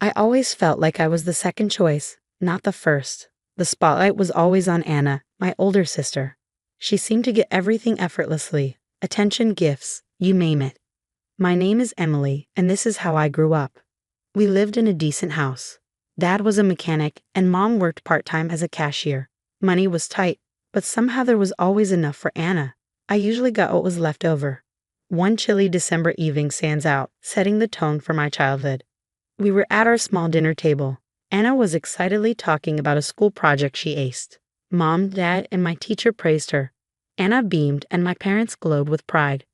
I always felt like I was the second choice, not the first. The spotlight was always on Anna, my older sister. She seemed to get everything effortlessly. Attention, gifts, you name it. My name is Emily, and this is how I grew up. We lived in a decent house. Dad was a mechanic, and Mom worked part-time as a cashier. Money was tight, but somehow there was always enough for Anna. I usually got what was left over. One chilly December evening stands out, setting the tone for my childhood. We were at our small dinner table. Anna was excitedly talking about a school project she aced. Mom, Dad, and my teacher praised her. Anna beamed, and my parents glowed with pride.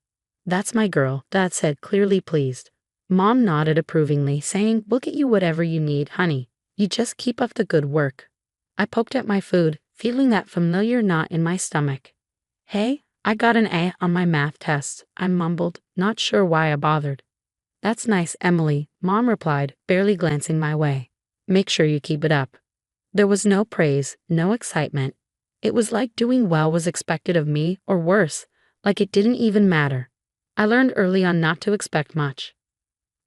"That's my girl," Dad said, clearly pleased. Mom nodded approvingly, saying, "We'll get you whatever you need, honey. You just keep up the good work." I poked at my food, feeling that familiar knot in my stomach. "Hey, I got an A on my math test," I mumbled, not sure why I bothered. "That's nice, Emily," Mom replied, barely glancing my way. "Make sure you keep it up." There was no praise, no excitement. It was like doing well was expected of me, or worse, like it didn't even matter. I learned early on not to expect much.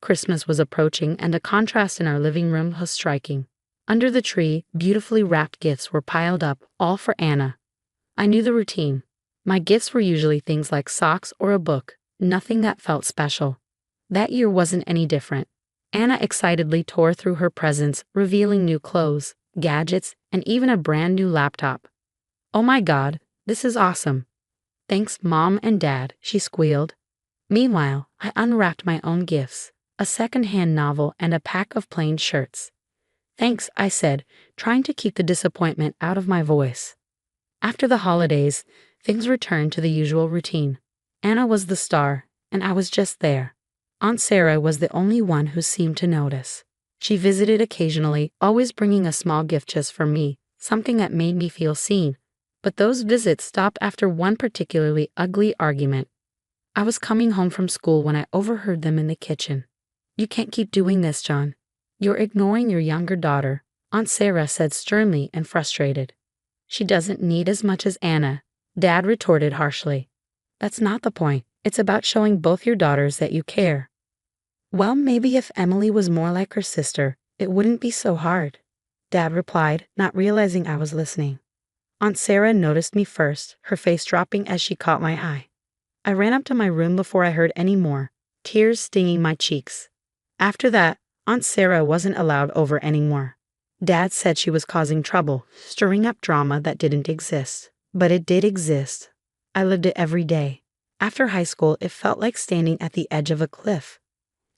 Christmas was approaching, and the contrast in our living room was striking. Under the tree, beautifully wrapped gifts were piled up, all for Anna. I knew the routine. My gifts were usually things like socks or a book, nothing that felt special. That year wasn't any different. Anna excitedly tore through her presents, revealing new clothes, gadgets, and even a brand new laptop. "Oh my God, this is awesome." "Thanks, Mom and Dad," she squealed. Meanwhile, I unwrapped my own gifts, a second-hand novel and a pack of plain shirts. "Thanks," I said, trying to keep the disappointment out of my voice. After the holidays, things returned to the usual routine. Anna was the star, and I was just there. Aunt Sarah was the only one who seemed to notice. She visited occasionally, always bringing a small gift just for me, something that made me feel seen. But those visits stopped after one particularly ugly argument. I was coming home from school when I overheard them in the kitchen. "You can't keep doing this, John. You're ignoring your younger daughter," Aunt Sarah said sternly and frustrated. "She doesn't need as much as Anna," Dad retorted harshly. "That's not the point. It's about showing both your daughters that you care." "Well, maybe if Emily was more like her sister, it wouldn't be so hard," Dad replied, not realizing I was listening. Aunt Sarah noticed me first, her face dropping as she caught my eye. I ran up to my room before I heard any more, tears stinging my cheeks. After that, Aunt Sarah wasn't allowed over anymore. Dad said she was causing trouble, stirring up drama that didn't exist. But it did exist. I lived it every day. After high school, it felt like standing at the edge of a cliff.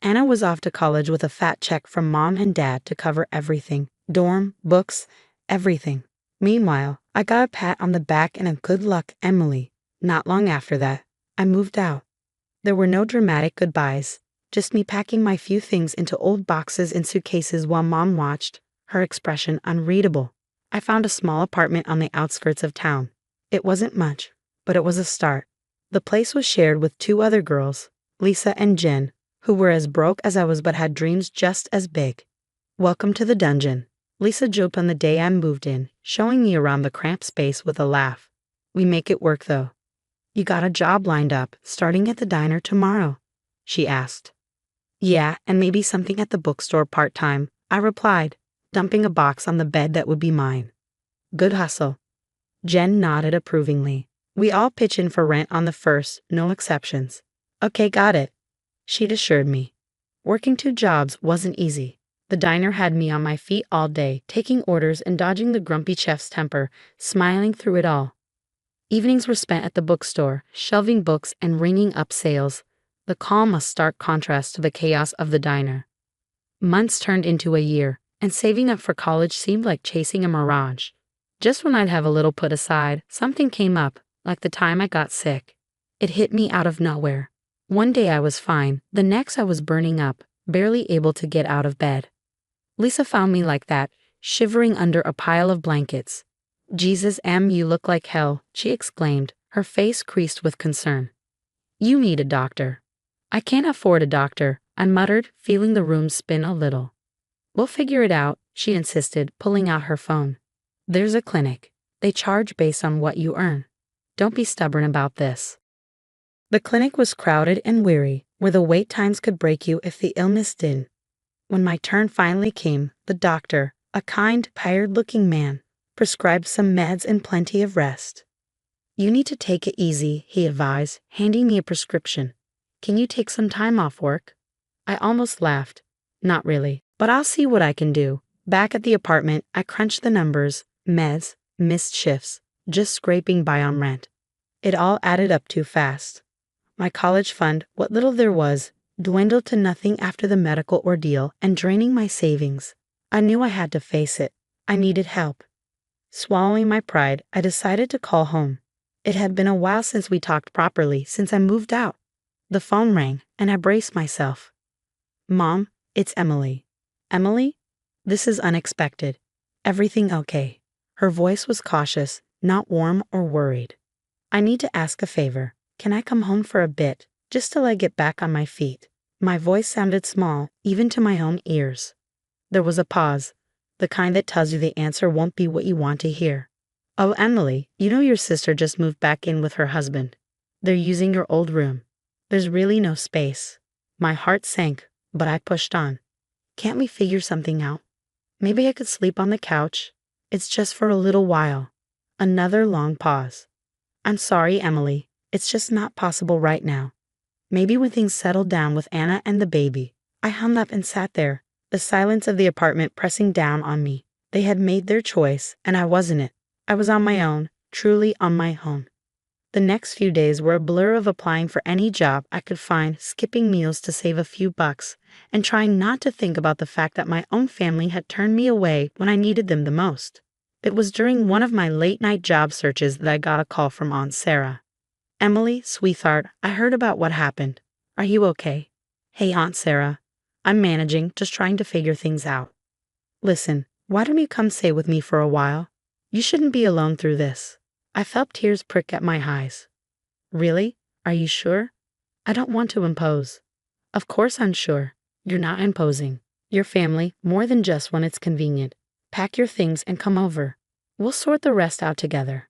Anna was off to college with a fat check from Mom and Dad to cover everything, dorm, books, everything. Meanwhile, I got a pat on the back and a "good luck, Emily." Not long after that, I moved out. There were no dramatic goodbyes, just me packing my few things into old boxes and suitcases while Mom watched, her expression unreadable. I found a small apartment on the outskirts of town. It wasn't much, but it was a start. The place was shared with two other girls, Lisa and Jen, who were as broke as I was but had dreams just as big. "Welcome to the dungeon," Lisa joked on the day I moved in, showing me around the cramped space with a laugh. "We make it work, though." "You got a job lined up, starting at the diner tomorrow?" she asked. "Yeah, and maybe something at the bookstore part-time," I replied, dumping a box on the bed that would be mine. "Good hustle." Jen nodded approvingly. "We all pitch in for rent on the first, no exceptions." "Okay, got it," she'd assured me. Working two jobs wasn't easy. The diner had me on my feet all day, taking orders and dodging the grumpy chef's temper, smiling through it all. Evenings were spent at the bookstore, shelving books and ringing up sales, the calm a stark contrast to the chaos of the diner. Months turned into a year, and saving up for college seemed like chasing a mirage. Just when I'd have a little put aside, something came up, like the time I got sick. It hit me out of nowhere. One day I was fine, the next I was burning up, barely able to get out of bed. Lisa found me like that, shivering under a pile of blankets. "Jesus, Em, you look like hell," she exclaimed, her face creased with concern. "You need a doctor." "I can't afford a doctor," I muttered, feeling the room spin a little. "We'll figure it out," she insisted, pulling out her phone. "There's a clinic. They charge based on what you earn. Don't be stubborn about this." The clinic was crowded and weary, where the wait times could break you if the illness didn't. When my turn finally came, the doctor, a kind, tired-looking man, prescribed some meds and plenty of rest. "You need to take it easy," he advised, handing me a prescription. "Can you take some time off work?" I almost laughed. Not really, but I'll see what I can do. Back at the apartment, I crunched the numbers, meds, missed shifts, just scraping by on rent. It all added up too fast. My college fund, what little there was, dwindled to nothing after the medical ordeal and draining my savings. I knew I had to face it. I needed help. Swallowing my pride, I decided to call home. It had been a while since we talked properly, since I moved out. The phone rang, and I braced myself. "Mom, it's Emily." "Emily? This is unexpected. Everything okay?" Her voice was cautious, not warm or worried. "I need to ask a favor. Can I come home for a bit, just till I get back on my feet?" My voice sounded small, even to my own ears. There was a pause, the kind that tells you the answer won't be what you want to hear. "Oh, Emily, you know your sister just moved back in with her husband. They're using your old room. There's really no space." My heart sank, but I pushed on. "Can't we figure something out? Maybe I could sleep on the couch. It's just for a little while." Another long pause. "I'm sorry, Emily. It's just not possible right now. Maybe when things settle down with Anna and the baby." I hung up and sat there, the silence of the apartment pressing down on me. They had made their choice, and I wasn't it. I was on my own, truly on my own. The next few days were a blur of applying for any job I could find, skipping meals to save a few bucks, and trying not to think about the fact that my own family had turned me away when I needed them the most. It was during one of my late-night job searches that I got a call from Aunt Sarah. "Emily, sweetheart, I heard about what happened. Are you okay?" "Hey, Aunt Sarah. I'm managing, just trying to figure things out. Listen, why don't you come stay with me for a while? You shouldn't be alone through this." I felt tears prick at my eyes. "Really? Are you sure? I don't want to impose." "Of course I'm sure. You're not imposing. Your family, more than just when it's convenient. Pack your things and come over. We'll sort the rest out together."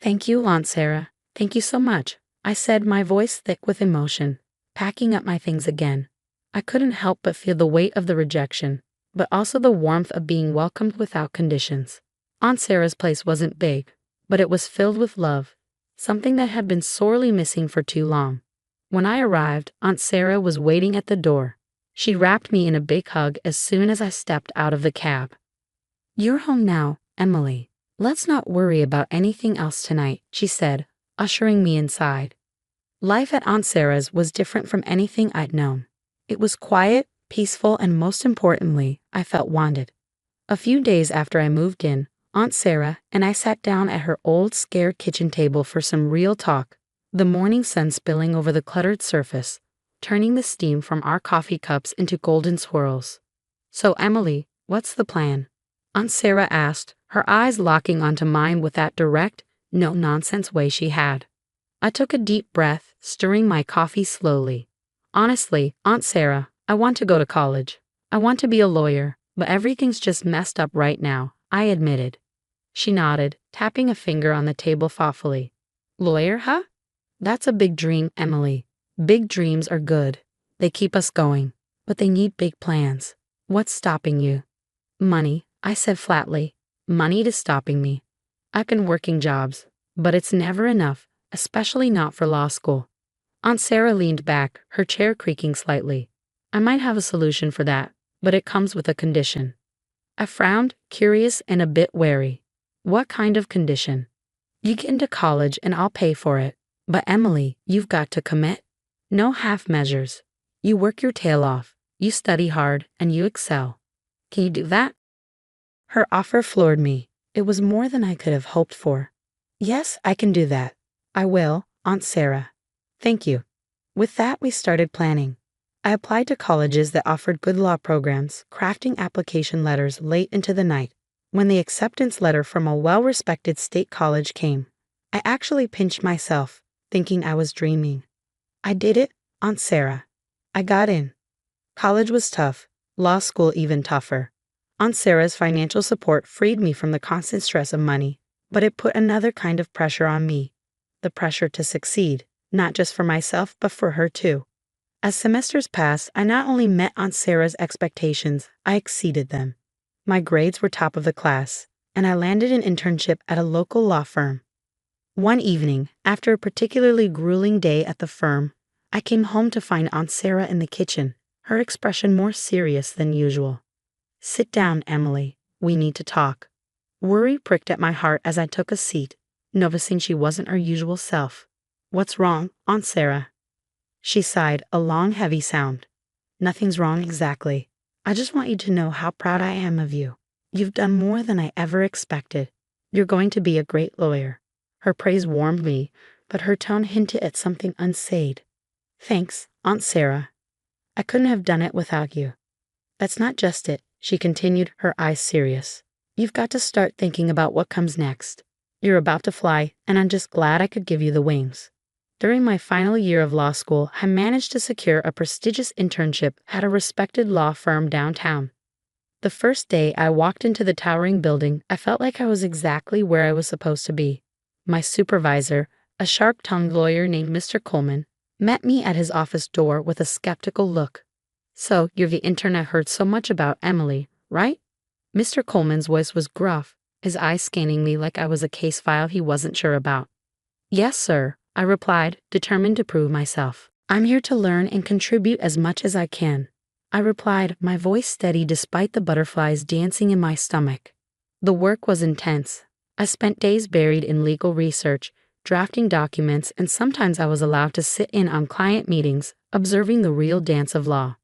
"Thank you, Aunt Sarah. Thank you so much," I said, my voice thick with emotion, packing up my things again. I couldn't help but feel the weight of the rejection, but also the warmth of being welcomed without conditions. Aunt Sarah's place wasn't big, but it was filled with love, something that had been sorely missing for too long. When I arrived, Aunt Sarah was waiting at the door. She wrapped me in a big hug as soon as I stepped out of the cab. "You're home now, Emily. Let's not worry about anything else tonight," she said, ushering me inside. Life at Aunt Sarah's was different from anything I'd known. It was quiet, peaceful, and most importantly, I felt wanted. A few days after I moved in, Aunt Sarah and I sat down at her old, scared kitchen table for some real talk, the morning sun spilling over the cluttered surface, turning the steam from our coffee cups into golden swirls. "So, Emily, what's the plan?" Aunt Sarah asked, her eyes locking onto mine with that direct, no-nonsense way she had. I took a deep breath, stirring my coffee slowly. "Honestly, Aunt Sarah, I want to go to college. I want to be a lawyer, but everything's just messed up right now," I admitted. She nodded, tapping a finger on the table thoughtfully. "Lawyer, huh? That's a big dream, Emily. Big dreams are good. They keep us going, but they need big plans. What's stopping you?" "Money," I said flatly. "Money is stopping me. I've been working jobs, but it's never enough, especially not for law school." Aunt Sarah leaned back, her chair creaking slightly. "I might have a solution for that, but it comes with a condition." I frowned, curious and a bit wary. "What kind of condition?" "You get into college and I'll pay for it. But Emily, you've got to commit. No half measures. You work your tail off, you study hard, and you excel. Can you do that?" Her offer floored me. It was more than I could have hoped for. "Yes, I can do that. I will, Aunt Sarah. Thank you." With that, we started planning. I applied to colleges that offered good law programs, crafting application letters late into the night. When the acceptance letter from a well-respected state college came, I actually pinched myself, thinking I was dreaming. I did it, Aunt Sarah. I got in. College was tough, law school even tougher. Aunt Sarah's financial support freed me from the constant stress of money, but it put another kind of pressure on me. The pressure to succeed, not just for myself, but for her too. As semesters passed, I not only met Aunt Sarah's expectations, I exceeded them. My grades were top of the class, and I landed an internship at a local law firm. One evening, after a particularly grueling day at the firm, I came home to find Aunt Sarah in the kitchen, her expression more serious than usual. "Sit down, Emily. We need to talk." Worry pricked at my heart as I took a seat, noticing she wasn't her usual self. "What's wrong, Aunt Sarah?" She sighed, a long, heavy sound. "Nothing's wrong exactly. I just want you to know how proud I am of you. You've done more than I ever expected. You're going to be a great lawyer." Her praise warmed me, but her tone hinted at something unsaid. "Thanks, Aunt Sarah. I couldn't have done it without you." "That's not just it," she continued, her eyes serious. "You've got to start thinking about what comes next. You're about to fly, and I'm just glad I could give you the wings." During my final year of law school, I managed to secure a prestigious internship at a respected law firm downtown. The first day I walked into the towering building, I felt like I was exactly where I was supposed to be. My supervisor, a sharp-tongued lawyer named Mr. Coleman, met me at his office door with a skeptical look. "So, you're the intern I heard so much about, Emily, right?" Mr. Coleman's voice was gruff, his eyes scanning me like I was a case file he wasn't sure about. "Yes, sir," I replied, determined to prove myself. "I'm here to learn and contribute as much as I can," I replied, my voice steady despite the butterflies dancing in my stomach. The work was intense. I spent days buried in legal research, drafting documents, and sometimes I was allowed to sit in on client meetings, observing the real dance of law.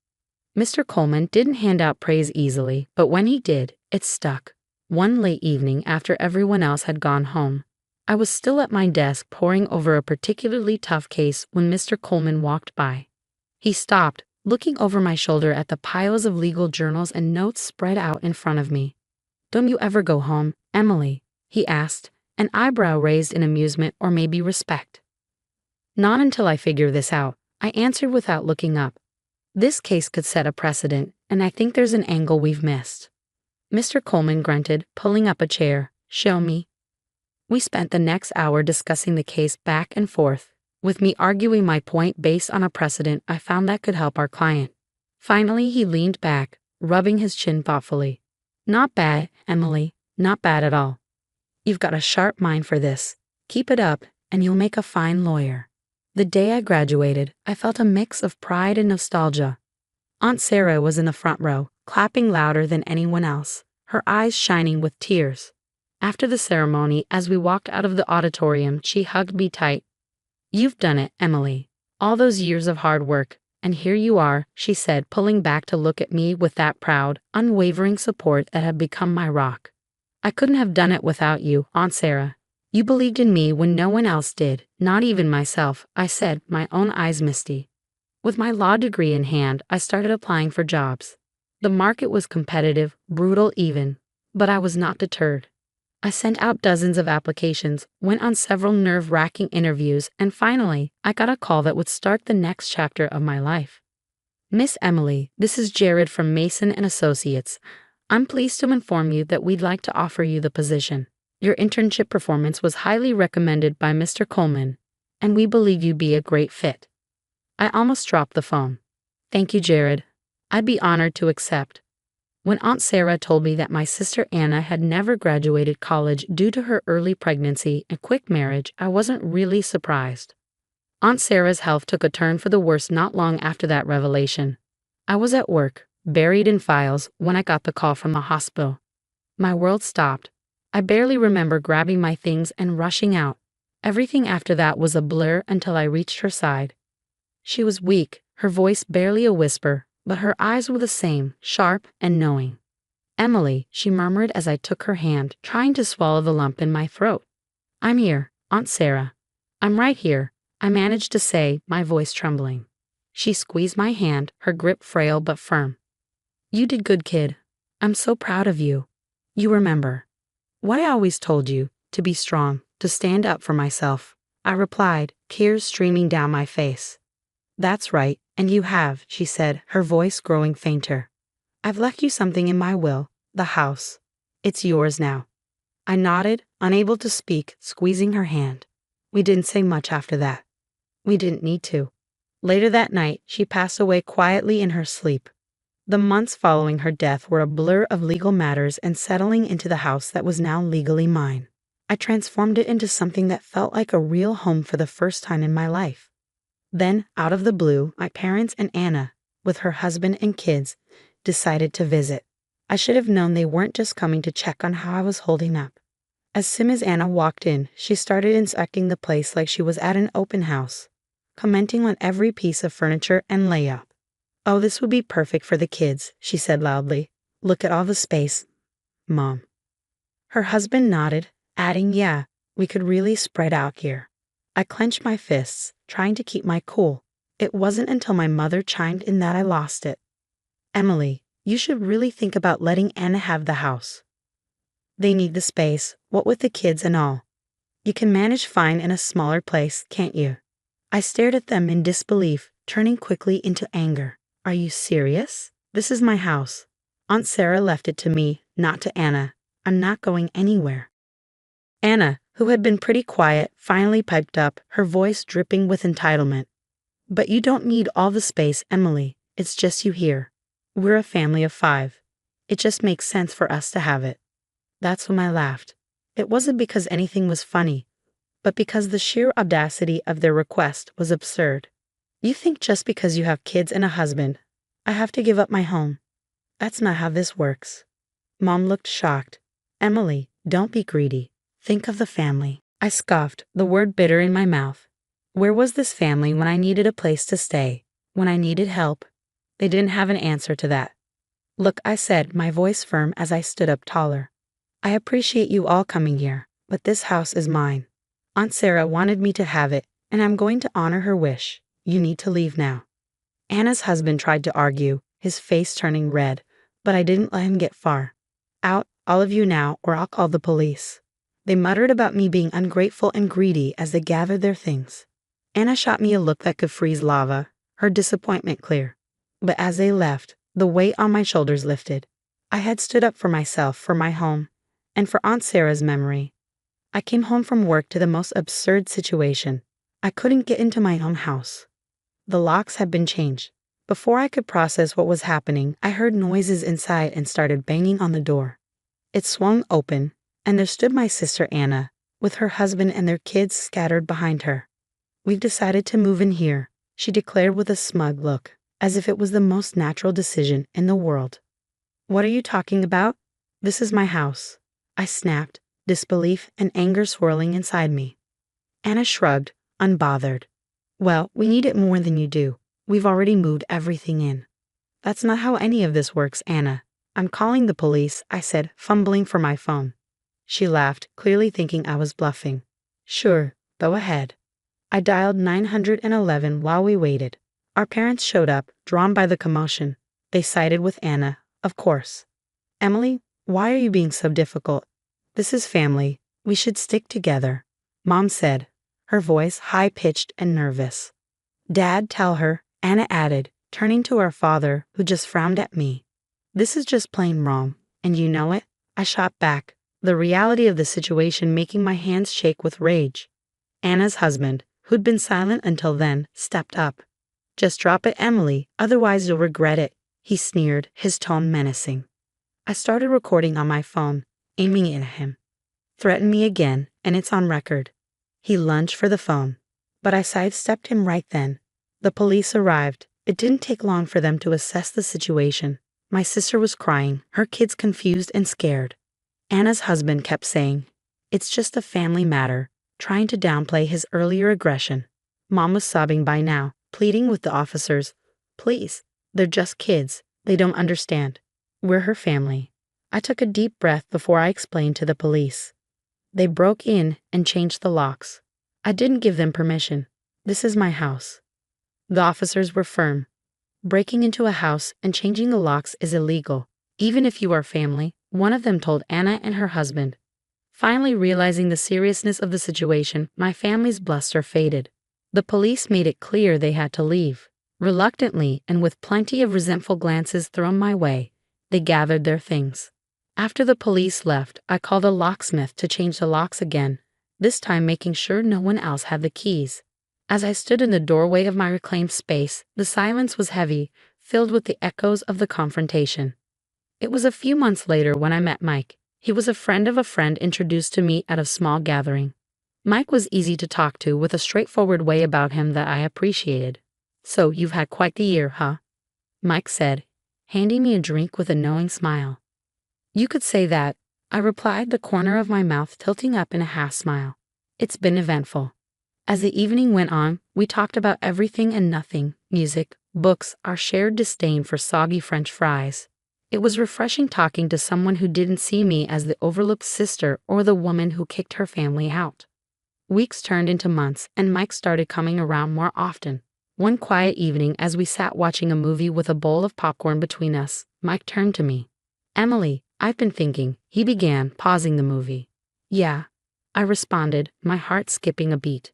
Mr. Coleman didn't hand out praise easily, but when he did, it stuck. One late evening after everyone else had gone home, I was still at my desk poring over a particularly tough case when Mr. Coleman walked by. He stopped, looking over my shoulder at the piles of legal journals and notes spread out in front of me. "Don't you ever go home, Emily?" he asked, an eyebrow raised in amusement or maybe respect. "Not until I figure this out," I answered without looking up. "This case could set a precedent, and I think there's an angle we've missed." Mr. Coleman grunted, pulling up a chair. "Show me." We spent the next hour discussing the case back and forth, with me arguing my point based on a precedent I found that could help our client. Finally, he leaned back, rubbing his chin thoughtfully. "Not bad, Emily, not bad at all. You've got a sharp mind for this. Keep it up, and you'll make a fine lawyer." The day I graduated, I felt a mix of pride and nostalgia. Aunt Sarah was in the front row, clapping louder than anyone else, her eyes shining with tears. After the ceremony, as we walked out of the auditorium, she hugged me tight. "You've done it, Emily. All those years of hard work, and here you are," she said, pulling back to look at me with that proud, unwavering support that had become my rock. "I couldn't have done it without you, Aunt Sarah. You believed in me when no one else did, not even myself," I said, my own eyes misty. With my law degree in hand, I started applying for jobs. The market was competitive, brutal even, but I was not deterred. I sent out dozens of applications, went on several nerve-wracking interviews, and finally, I got a call that would start the next chapter of my life. "Miss Emily, this is Jared from Mason & Associates. I'm pleased to inform you that we'd like to offer you the position. Your internship performance was highly recommended by Mr. Coleman, and we believe you'd be a great fit." I almost dropped the phone. "Thank you, Jared. I'd be honored to accept." When Aunt Sarah told me that my sister Anna had never graduated college due to her early pregnancy and quick marriage, I wasn't really surprised. Aunt Sarah's health took a turn for the worse not long after that revelation. I was at work, buried in files, when I got the call from the hospital. My world stopped. I barely remember grabbing my things and rushing out. Everything after that was a blur until I reached her side. She was weak, her voice barely a whisper, but her eyes were the same, sharp and knowing. "Emily," she murmured as I took her hand, trying to swallow the lump in my throat. "I'm here, Aunt Sarah. I'm right here," I managed to say, my voice trembling. She squeezed my hand, her grip frail but firm. "You did good, kid. I'm so proud of you. You remember what I always told you, to be strong, to stand up for myself," I replied, tears streaming down my face. "That's right, and you have," she said, her voice growing fainter. "I've left you something in my will, the house. It's yours now." I nodded, unable to speak, squeezing her hand. We didn't say much after that. We didn't need to. Later that night, she passed away quietly in her sleep. The months following her death were a blur of legal matters and settling into the house that was now legally mine. I transformed it into something that felt like a real home for the first time in my life. Then, out of the blue, my parents and Anna, with her husband and kids, decided to visit. I should have known they weren't just coming to check on how I was holding up. As soon as Anna walked in, she started inspecting the place like she was at an open house, commenting on every piece of furniture and layout. "Oh, this would be perfect for the kids," she said loudly. "Look at all the space, Mom." Her husband nodded, adding, "Yeah, we could really spread out here." I clenched my fists, trying to keep my cool. It wasn't until my mother chimed in that I lost it. "Emily, you should really think about letting Anna have the house. They need the space, what with the kids and all. You can manage fine in a smaller place, can't you?" I stared at them in disbelief, turning quickly into anger. "Are you serious? This is my house. Aunt Sarah left it to me, not to Anna. I'm not going anywhere." Anna, who had been pretty quiet, finally piped up, her voice dripping with entitlement. "But you don't need all the space, Emily. It's just you here. We're a family of 5. It just makes sense for us to have it." That's when I laughed. It wasn't because anything was funny, but because the sheer audacity of their request was absurd. "You think just because you have kids and a husband, I have to give up my home? That's not how this works." Mom looked shocked. "Emily, don't be greedy. Think of the family." I scoffed, the word bitter in my mouth. Where was this family when I needed a place to stay, when I needed help? They didn't have an answer to that. "Look," I said, my voice firm as I stood up taller. "I appreciate you all coming here, but this house is mine. Aunt Sarah wanted me to have it, and I'm going to honor her wish. You need to leave now." Anna's husband tried to argue, his face turning red, but I didn't let him get far. "Out, all of you now, or I'll call the police." They muttered about me being ungrateful and greedy as they gathered their things. Anna shot me a look that could freeze lava, her disappointment clear. But as they left, the weight on my shoulders lifted. I had stood up for myself, for my home, and for Aunt Sarah's memory. I came home from work to the most absurd situation. I couldn't get into my own house. The locks had been changed. Before I could process what was happening, I heard noises inside and started banging on the door. It swung open, and there stood my sister Anna, with her husband and their kids scattered behind her. "We've decided to move in here," she declared with a smug look, as if it was the most natural decision in the world. "What are you talking about? This is my house." I snapped, disbelief and anger swirling inside me. Anna shrugged, unbothered. "Well, we need it more than you do. We've already moved everything in." "That's not how any of this works, Anna. I'm calling the police," I said, fumbling for my phone. She laughed, clearly thinking I was bluffing. "Sure, go ahead." I dialed 911 while we waited. Our parents showed up, drawn by the commotion. They sided with Anna, of course. "Emily, why are you being so difficult? This is family. We should stick together," Mom said, her voice high-pitched and nervous. "Dad, tell her," Anna added, turning to our father, who just frowned at me. "This is just plain wrong, and you know it," I shot back, the reality of the situation making my hands shake with rage. Anna's husband, who'd been silent until then, stepped up. "Just drop it, Emily, otherwise you'll regret it," he sneered, his tone menacing. I started recording on my phone, aiming it at him. "Threaten me again, and it's on record." He lunged for the phone, but I sidestepped him right then. The police arrived. It didn't take long for them to assess the situation. My sister was crying, her kids confused and scared. Anna's husband kept saying, "It's just a family matter," trying to downplay his earlier aggression. Mom was sobbing by now, pleading with the officers. "Please, they're just kids. They don't understand. We're her family." I took a deep breath before I explained to the police. They broke in and changed the locks. I didn't give them permission. This is my house. The officers were firm. Breaking into a house and changing the locks is illegal, even if you are family, one of them told Anna and her husband. Finally realizing the seriousness of the situation, my family's bluster faded. The police made it clear they had to leave. Reluctantly, and with plenty of resentful glances thrown my way, they gathered their things. After the police left, I called a locksmith to change the locks again, this time making sure no one else had the keys. As I stood in the doorway of my reclaimed space, the silence was heavy, filled with the echoes of the confrontation. It was a few months later when I met Mike. He was a friend of a friend introduced to me at a small gathering. Mike was easy to talk to with a straightforward way about him that I appreciated. "So, you've had quite the year, huh?" Mike said, handing me a drink with a knowing smile. "You could say that," I replied, the corner of my mouth tilting up in a half smile. "It's been eventful." As the evening went on, we talked about everything and nothing: music, books, our shared disdain for soggy French fries. It was refreshing talking to someone who didn't see me as the overlooked sister or the woman who kicked her family out. Weeks turned into months, and Mike started coming around more often. One quiet evening, as we sat watching a movie with a bowl of popcorn between us, Mike turned to me. "Emily, I've been thinking," he began, pausing the movie. "Yeah," I responded, my heart skipping a beat.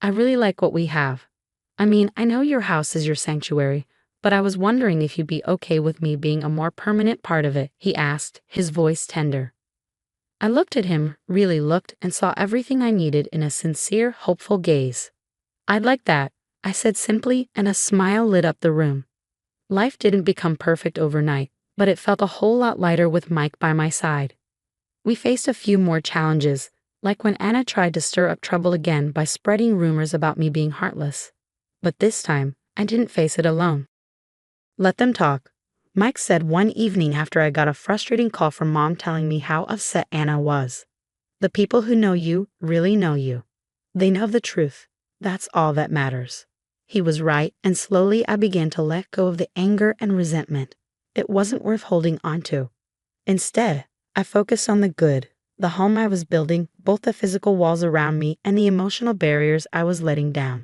"I really like what we have. I mean, I know your house is your sanctuary, but I was wondering if you'd be okay with me being a more permanent part of it," he asked, his voice tender. I looked at him, really looked, and saw everything I needed in a sincere, hopeful gaze. "I'd like that," I said simply, and a smile lit up the room. Life didn't become perfect overnight, but it felt a whole lot lighter with Mike by my side. We faced a few more challenges, like when Anna tried to stir up trouble again by spreading rumors about me being heartless. But this time, I didn't face it alone. "Let them talk," Mike said one evening after I got a frustrating call from Mom telling me how upset Anna was. "The people who know you really know you. They know the truth. That's all that matters." He was right, and slowly I began to let go of the anger and resentment. It wasn't worth holding on to. Instead, I focused on the good, the home I was building, both the physical walls around me and the emotional barriers I was letting down.